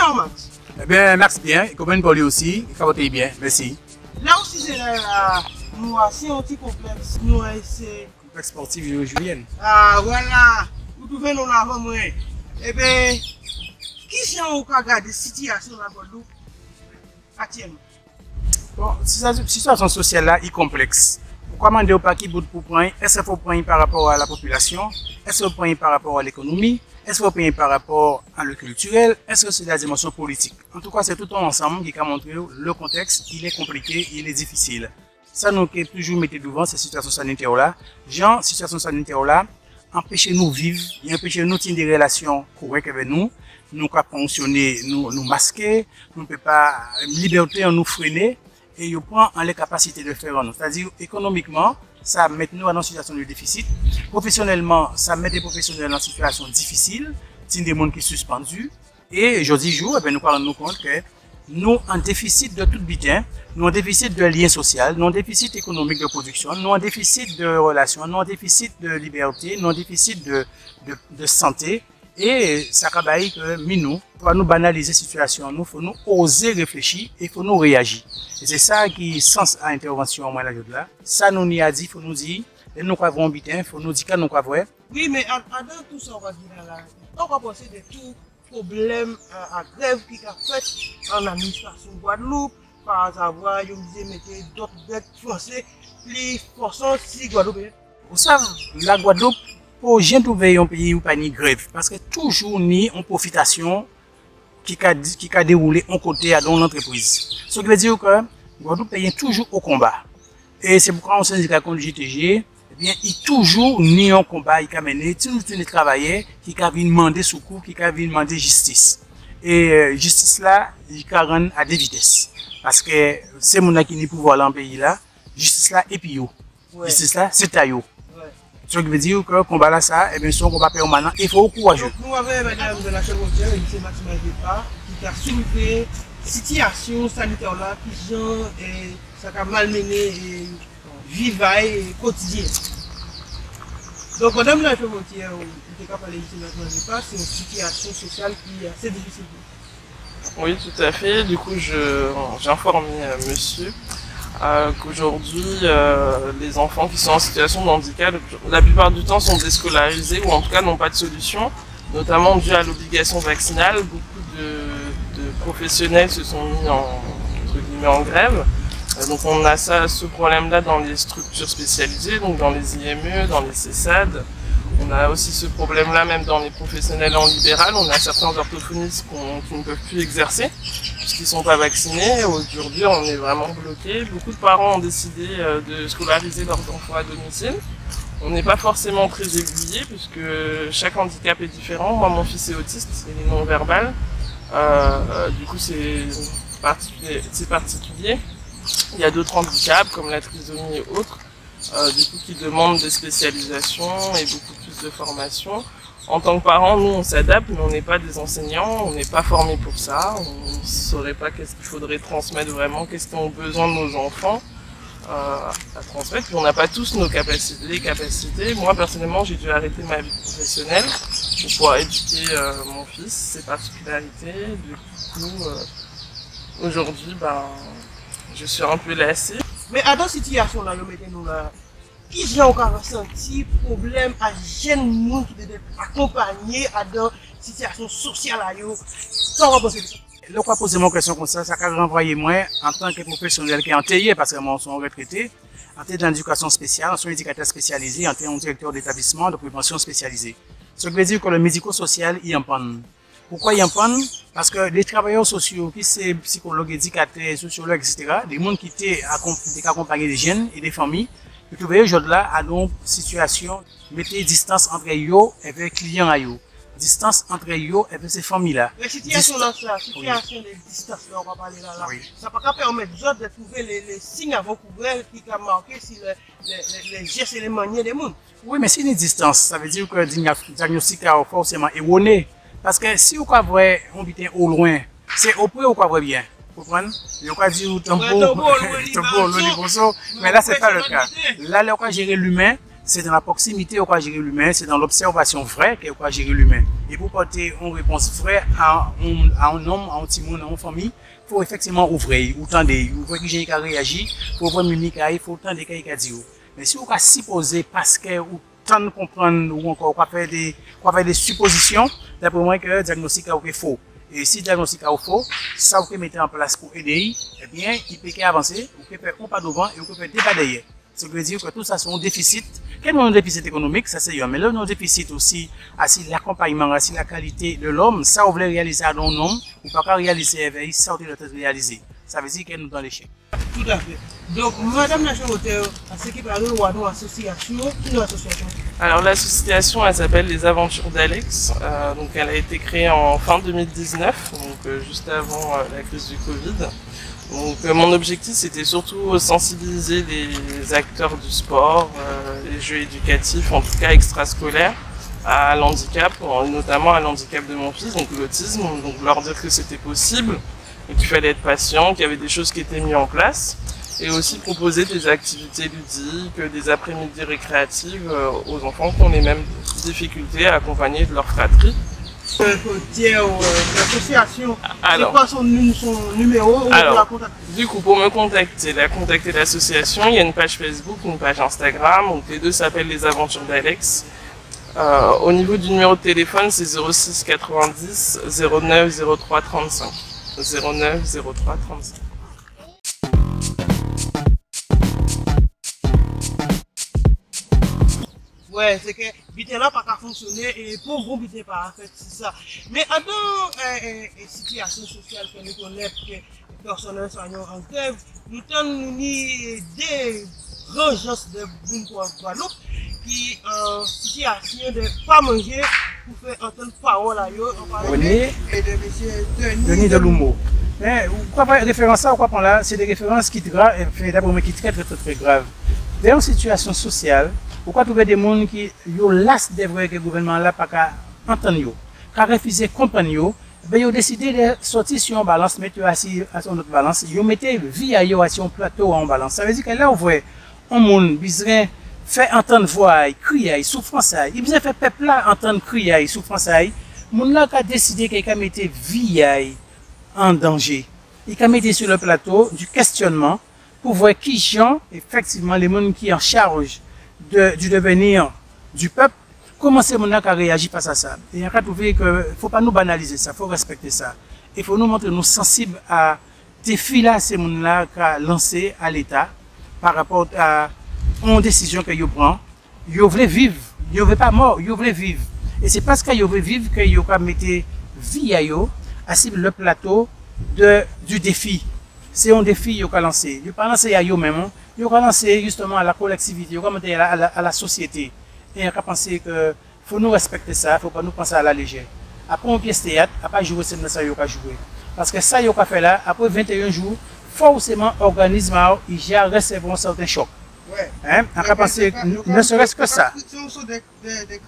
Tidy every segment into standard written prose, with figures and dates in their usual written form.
comment Max? Eh bien, merci bien. Comment parler aussi? Il faut bien. Merci. Là aussi, c'est là, nous c'est un petit complexe. Nous, c'est. Complexe sportif julienne. Ah, voilà. Vous trouvez nous avant moi. Eh bien, qui sont au cas de situation dans la Guadeloupe actuellement? Bon, cette situation sociale là est complexe. Pourquoi demander pas qui bout pour prendre? Est-ce qu'il faut prendre par rapport à la population? Est-ce qu'il faut prendre par rapport à l'économie? Est-ce qu'il faut prendre par rapport à le culturel? Est-ce que c'est la dimension politique? En tout cas, c'est tout un ensemble qui a montré le contexte, il est compliqué, il est difficile. Ça nous a toujours mis devant cette situation sanitaire là. Genre, situation sanitaire là, empêcher nous vivre, empêcher nous tenir des relations correctes avec nous. Nous pouvons fonctionner, nous masquer, nous ne pouvons pas, liberté en nous freiner. Et ils prennent les capacités de faire en nous. C'est-à-dire, économiquement, ça met nous dans une situation de déficit. Professionnellement, ça met des professionnels en situation difficile. C'est des gens qui sont suspendus. Et aujourd'hui, nous parlons nous compte que nous en déficit de tout bien, nous en déficit de liens sociaux, nous en déficit économique de production, nous en déficit de relations, nous en déficit de liberté, nous en déficit de santé. Et ça cabaye que nous, pour nous banaliser la situation, il faut nous oser réfléchir et il faut nous réagir. Et c'est ça qui est sens à l'intervention moi là. Ça nous y a dit, il faut nous dire, et nous avons bien, il faut nous dire que nous avons. Oui, mais dans tout ça, on va dire là, on va penser de tout problème à grève qui a fait en administration Guadeloupe, par avoir, ils disaient, mettez d'autres bêtes français, plus forçants si Guadeloupe. Vous savez, la Guadeloupe, pour jamais trouver un pays où pas ni grève, parce que toujours ni en profitation qui a déroulé en côté dans l'entreprise. Ce qui veut dire que Guadeloupe paye toujours au combat. Et c'est pourquoi on syndicat comme le GTG, eh bien, il toujours ni un combat, il a mené, toujours travailler, qui a vu demander secours, qui a vu demander justice. Et justice là, il a rendre à des vitesses. Parce que c'est mon qui n'est pouvoir dans le pays là, justice là et puis yo. Ouais. Justice là, c'est taillot. Ce qui veut dire que le combat là, ça, eh bien, son combat permanent, il faut courageux. Donc, nous avons madame de la Chevrontière, M. Maxime Algepa, qui a soulevé la situation sanitaire là, qui ça a malmené et vivaille quotidien. Donc, madame de la Chevrontière, on est capable de M. Maxime Algepa, c'est une situation sociale qui est assez difficile. Oui, tout à fait. Du coup, j'ai informé monsieur qu'aujourd'hui, les enfants qui sont en situation de handicap, la plupart du temps sont déscolarisés ou en tout cas n'ont pas de solution, notamment dû à l'obligation vaccinale. Beaucoup de professionnels se sont mis entre guillemets en grève. Donc on a ce problème-là dans les structures spécialisées, donc dans les IME, dans les CESAD. On a aussi ce problème-là même dans les professionnels en libéral. On a certains orthophonistes qui ne peuvent plus exercer puisqu'ils ne sont pas vaccinés. Aujourd'hui, on est vraiment bloqué. Beaucoup de parents ont décidé de scolariser leurs enfants à domicile. On n'est pas forcément très aiguillé puisque chaque handicap est différent. Moi, mon fils est autiste, il est non-verbal. Du coup, c'est particulier. Il y a d'autres handicaps comme la trisomie et autres. Du coup, qui demandent des spécialisations et beaucoup plus de formation. En tant que parents, nous, on s'adapte, mais on n'est pas des enseignants, on n'est pas formés pour ça, on ne saurait pas qu'est-ce qu'il faudrait transmettre vraiment, qu'est-ce qu'ont besoin de nos enfants à transmettre, puis on n'a pas tous les capacités. Moi, personnellement, j'ai dû arrêter ma vie professionnelle pour pouvoir éduquer mon fils, ses particularités. Du coup, aujourd'hui, je suis un peu lassée. Mais à cette situation là, nous là, qui j'ai encore ressenti problème à jeunes monde qui doivent accompagner à dans situation sociale là yo. Ça va penser. Le quoi poser mon question comme ça a renvoyé moi en tant que professionnel qui est entayé parce que moi sont retraité, en termes d'éducation spéciale, en tant qu'éducateur spécialisé, en tant que directeur d'établissement de prévention spécialisé. Ce qui veut dire que le médico-social y en panne. Pourquoi il y en panne? Parce que les travailleurs sociaux, qui c'est psychologues, éducateurs, sociologues, etc., des gens qui étaient accompagnés des jeunes et des familles, vous trouvez aujourd'hui là à une situation, mettez distance entre eux et les clients à eux. Distance entre eux et ces familles-là. La situation là, situation de distance là, on va parler là. Oui. Ça ne peut pas permettre aux autres de trouver les signes avant-coureurs qui ont marqué si les gestes et les manières des gens. Oui, mais si une distance, ça veut dire que le diagnostic est forcément erroné. Parce que si vous voyez un butin au loin, c'est au près ou quoi voyez bien. Vous comprenez? Vous pouvez dire tambour, mais là, ce n'est pas le cas. Là, on va gérer l'humain, c'est dans la proximité qu'on va gérer l'humain, c'est dans l'observation vraie qu'on va gérer l'humain. Et pour porter une réponse vraie à un homme, à un petit monde, à une famille, il faut effectivement ouvrir, ou tendre, ou voir qui j'ai réagi, il faut voir mimique, il faut tendre qui a dit. Mais si on va supposer parce que ou tendre comprendre ou encore on va faire des suppositions, d'après moi que le diagnostic est faux. Et si le diagnostic est faux, ça vous peut mettre en place pour aider, eh bien, il peut avancer, vous pouvez faire un pas devant et vous pouvez faire des pas derrière. Ça veut dire que tout ça, c'est un déficit. Quel est un déficit économique? Ça, c'est un. Mais là, un déficit aussi, assis l'accompagnement, assis la qualité de l'homme, ça, on voulait réaliser à un homme, ou pas réaliser avec ça, on doit réaliser. Ça veut dire qu'elle nous dans l'échec. Tout à fait. Donc, Madame la Chavoteur, à ce qui parle de l'association, qui est l'association? Alors, l'association, elle s'appelle Les Aventures d'Alex. Donc, elle a été créée en fin 2019, donc juste avant la crise du Covid. Donc mon objectif c'était surtout sensibiliser les acteurs du sport, les jeux éducatifs, en tout cas extrascolaires, à l'handicap, notamment à l'handicap de mon fils, donc l'autisme, donc leur dire que c'était possible, et qu'il fallait être patient, qu'il y avait des choses qui étaient mises en place, et aussi proposer des activités ludiques, des après-midi récréatives aux enfants qui ont les mêmes difficultés à accompagner de leur fratrie. L'association, c'est quoi son numéro? Alors, du coup, pour me contacter l'association, il y a une page Facebook, une page Instagram, donc les deux s'appellent Les Aventures d'Alex. Au niveau du numéro de téléphone, c'est 06 90 09 03 35. 09 03 35. Ouais, c'est que Bité là pas qu'à fonctionner et pour vous Bité pas fait c'est ça. Mais dans une situation sociale que nous connaissons, que les personnels soignants en grève, nous avons des rangeances de Guadeloupe qui en situation de ne pas manger pour faire entendre parole à eux. On parle de M. Denis Delumeau. Mais pourquoi référence ça, pourquoi là, c'est des références qui d'abord qui très très grave. Dans une situation sociale, pourquoi trouver des gens qui ont las des vrais que le gouvernement là pas qu'à entendre yo, qu'à refuser comprendre yo, ben ils ont décidé de sortir sur une balance, mettre assis sur notre balance, ils mettent vie à yo sur un plateau en balance. Ça veut dire que là on voit un monde besoin faire entendre voix, crier, souffrance, il besoin faire peuple là entendre crier, souffrance. Monde là qui a décidé qu'il a mettre vie en danger. Il a mis sur le plateau du questionnement pour voir qui sont effectivement les gens qui sont en charge du devenir du peuple, comment ces gens qui réagissent face à ça. Et on a trouvé qu'il ne faut pas nous banaliser ça, il faut respecter ça. Il faut nous montrer nous sensibles à défi là ces gens qui ont lancé à l'État par rapport à une décision que ils prennent. Ils veulent vivre, ils ne veulent pas mort, ils veulent vivre. Et c'est parce qu'ils veulent vivre qu'ils ont mis vie à eux, à le plateau du défi. C'est un défi qu'ils ont lancé. Ils n'ont pas lancé à eux-mêmes, ils ont lancé justement à la collectivité, ils ont lancé à la société. Et ils ont pensé qu'il faut nous respecter ça, il ne faut pas nous penser à la légère. Après une pièce théâtre, après jouer, c'est ça qu'ils ont joué. Parce que ça, ils ont fait là, après 21 jours, forcément, l'organisme il recevoir un certain choc. Ouais. Hein? On a pensé, ne serait-ce que ça. Ce sont des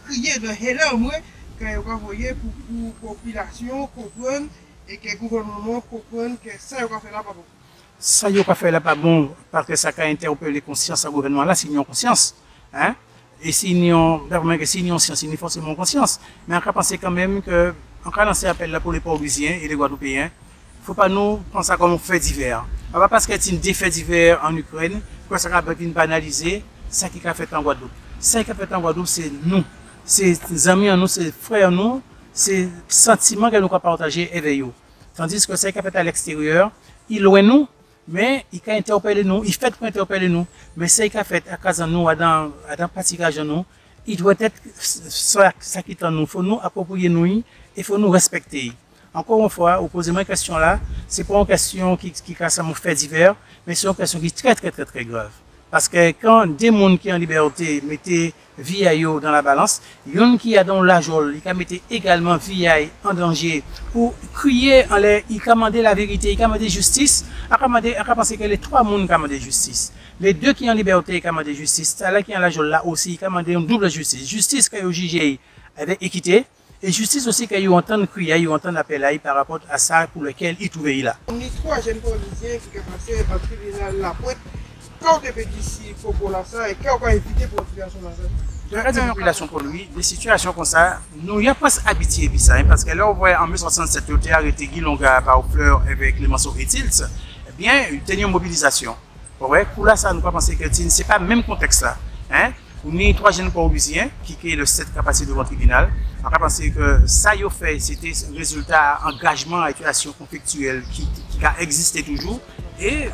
criers de haine que vous voyez pour la population comprendre et que le gouvernement comprenne que ça, il a fait là pas bon. Ça, il a fait là pas bon parce que ça a interpellé les consciences au gouvernement là, s'ils ont conscience. Hein? Et s'ils ont science, ils ont forcément conscience. Mais on a pensé quand même que, on a lancé appel là pour les Pauvrisiens et les Guadeloupéens. Il ne faut pas nous prendre ça comme un fait divers. Pas parce qu'il y a des faits divers en Ukraine, que ça va être banalisé, ça qui a fait en Guadeloupe. Ça qui a fait en Guadeloupe, c'est nous. C'est les amis en nous, c'est les frères en nous, c'est le sentiment que nous avons partagé avec eux. Tandis que ça qui a fait à l'extérieur, il loin nous, mais il a interpellé nous, il fait pour interpeller nous, mais ça qui a fait à casa nous, à dans particage nous, il doit être ça qui est en nous. Il faut nous approprier nous, il faut nous respecter. Encore une fois, vous posez ma question là, c'est pas une question qui casse mon fait divers, mais c'est une question qui est très grave. Parce que quand des gens qui sont en liberté mettent vie à eux dans la balance, il y en a qui a dans la joie, ils mettent également vie à eux en danger pour crier en l'air, ils commandent la vérité, ils commandent justice, ils pensent que les trois gens commandent justice. Les deux qui sont en liberté, ils commandent justice, ceux qui sont en la joie là aussi, ils commandent une double justice. Justice qu'ils ont jugé avec équité, et justice aussi qu'ils ont entendu crier, ils ont entendu appeler par rapport à ça pour lequel ils trouvaient là. On est trois jeunes policiers qui sont passés au tribunal La Pointe quand on te ici, il faut pour ça, et quand on va éviter pour la population là. De la population pour lui, des situations comme ça, nous n'y a pas habitué ça, hein, parce que là, on voit en 1967, il a arrêté Guy Longa par Fleur avec les morceaux Etils, eh bien, il y a une mobilisation. Ouais, pour là, ça, nous pas penser que c'est pas le même contexte là. Hein? On est 3 jeunes Port-Louisiens qui est le 7 capacité devant le tribunal. On a pensé que ça y a fait, c'était un résultat engagement à situation conflictuelle qui a existé toujours. Et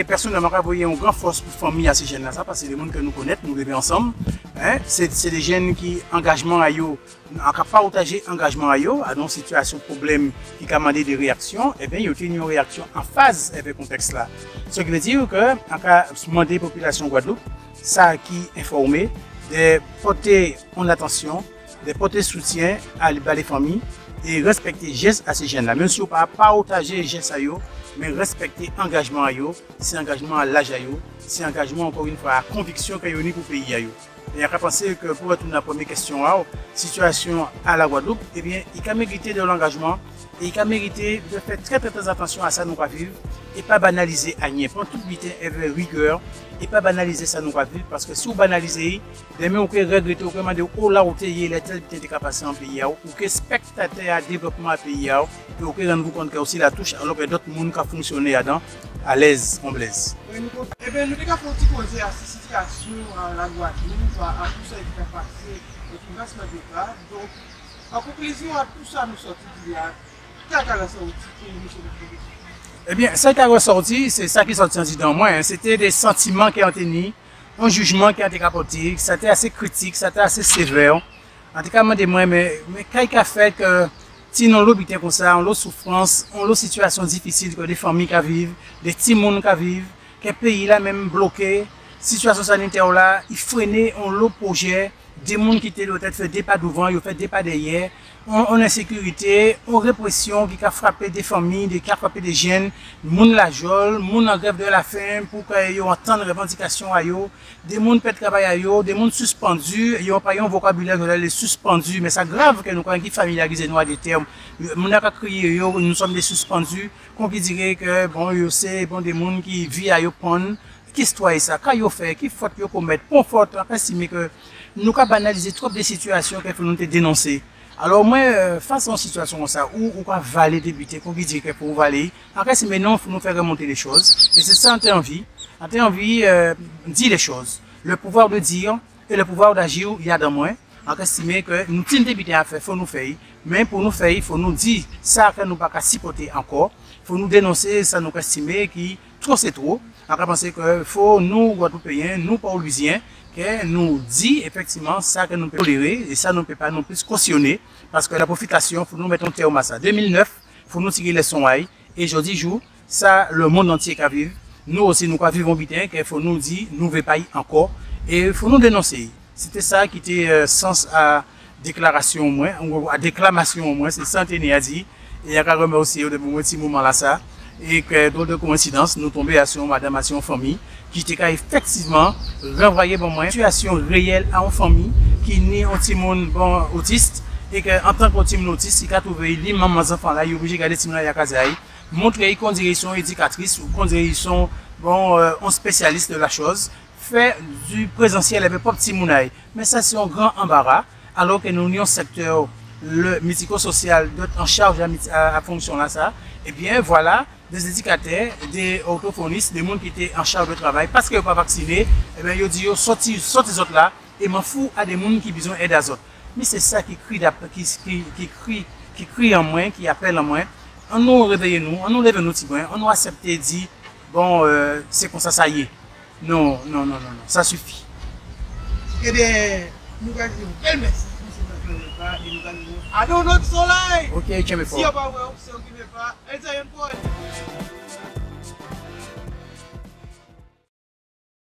personne ne m'a envoyé une grande force pour famille à ces jeunes-là, parce que c'est des gens que nous connaissons, nous vivons ensemble. Hein? C'est des jeunes qui, engagement à eux, en cas partagé engagement à eux, à une situation, problème, qui a demandé des réactions, et bien, il y a une réaction en phase avec le contexte là. Ce qui veut dire que, en cas demander la population Guadeloupe, ça qui informer, de porter en attention, de porter soutien à les familles et respecter gestes à ces jeunes-là. Même si on ne peut pas partager gestes à eux, mais respecter engagement à eux, c'est engagement à l'âge à eux, c'est engagement encore une fois à conviction qu'il y a pour le pays à eux. Et on a pensé que pour retourner à la première question, situation à la Guadeloupe, eh bien, il a mérité de l'engagement et il a mérité de faire très attention à ça nous va vivre et pas banaliser à rien. Prendre toute vitesse avec rigueur et pas banaliser ça nous va vivre parce que si vous banalisez, demain on peut regretter, on peut demander où là où il est tel petit capacité en pays ou que spectateur à développement à pays et on peut rendre compte que aussi la touche alors que d'autres monde qui fonctionné là-dedans à l'aise, on blaise. Eh bien, nous avons posé à cette situation à la Guadeloupe, à tout ça qui a passé, et qui va se mettre là. Donc, en conclusion à tout ça, nous sortons d'il y a qu'est-ce qui a ressorti pour nous, monsieur le président? Eh bien, ce qui a ressorti, c'est ça qui est sorti dans moi. Hein. C'était des sentiments qui ont été mis, un jugement qui a été rapporté, c'était assez critique, c'était assez sévère. En tout cas, moi, mais qu'est-ce qui a fait que si nous l'habitons comme ça, on a souffrance, on a situation difficile que des familles qui vivent, des petits monde qui vivent, que le pays là même bloqué, situation sanitaire là, il freinait, on l'a projet, des gens qui étaient peut-être fait des pas devant, ils ont fait des pas derrière, on insécurité, on répression qui a frappé des familles, qui a frappé des jeunes, moun la jol, moun en grève de la faim pour qu'ils entendent les revendications à eux, des gens qui travail à eux, des gens suspendus, ils n'ont pas un vocabulaire de les suspendus, mais c'est grave que nous quand qui familiariser nous à des termes, moun a crié nous sommes des suspendus, qu'on dirait que bon c'est bon des gens qui vivent à eux prendre, qui histoire ça, quand ils fait, qui faute ils commettent, pour faute, estimer que nous avons banalisé trop de situations qu'il faut nous dénoncer. Alors moi, face à une situation comme ça, où on va valer débuter, qu'on dit qu'il faut valer, après c'est maintenant il faut nous faire remonter les choses. Et c'est ça, on a envie de dire les choses. Le pouvoir de dire et le pouvoir d'agir, il y a dans moi. On estime que nous tenons débuter à faire, il faut nous faire. Mais pour nous faire, il faut nous dire ça que nous ne pouvons pas supporter encore. Il faut nous dénoncer ça nous estimer qui trop c'est trop. On a pensé qu'il faut nous, Guadeloupéens, nous, Port-Louisiens, que nous dit effectivement ça que nous pouvons tolérer et ça nous ne peut pas non plus cautionner parce que la profitation, il faut nous mettre un terme à ça. 2009, il faut nous tirer les sons et aujourd'hui jour, ça le monde entier qui vit. Nous aussi, nous vivons bien, qu'il faut nous dire, nous ne voulons pas y encore et il faut nous dénoncer. C'était ça qui était sens à déclaration au moins, à déclamation au moins, c'est ça que nous a dit. Et il y a carrément aussi au petit moment là ça. Et que dans de coïncidence, nous tombons sur madame à son famille, qui était effectivement renvoyé bon moi, une situation réelle à une famille, qui n'est un petit monde bon autiste, et que en tant que petit monde autiste, il a trouvé les mamans enfants là, il est obligé de garder petit monde là, il montrer qu'on dirait son éducatrice, ou qu'on dirait son bon, un spécialiste de la chose, fait du présentiel avec pas petit monde. Mais ça c'est un grand embarras, alors que nous avons un secteur, le médico-social, en charge à fonction là ça, et bien voilà, des éducateurs, des orthophonistes, des gens qui étaient en charge de travail, parce qu'ils ne sont pas vaccinés, eh bien, ils disent, sortez les autres là, et m'en fous à des gens qui ont besoin d'aide à autres. Mais c'est ça qui crie en moi, qui appelle en moi. On nous réveille nous, on nous lève nos petits points, on nous accepte et dit, bon, c'est comme ça y est. Non, ça suffit. Et bien, nous allons dire, quel merci. I don't know the soleil. Ok, tiens, mais si on va voir, si on ne veut pas, elle s'est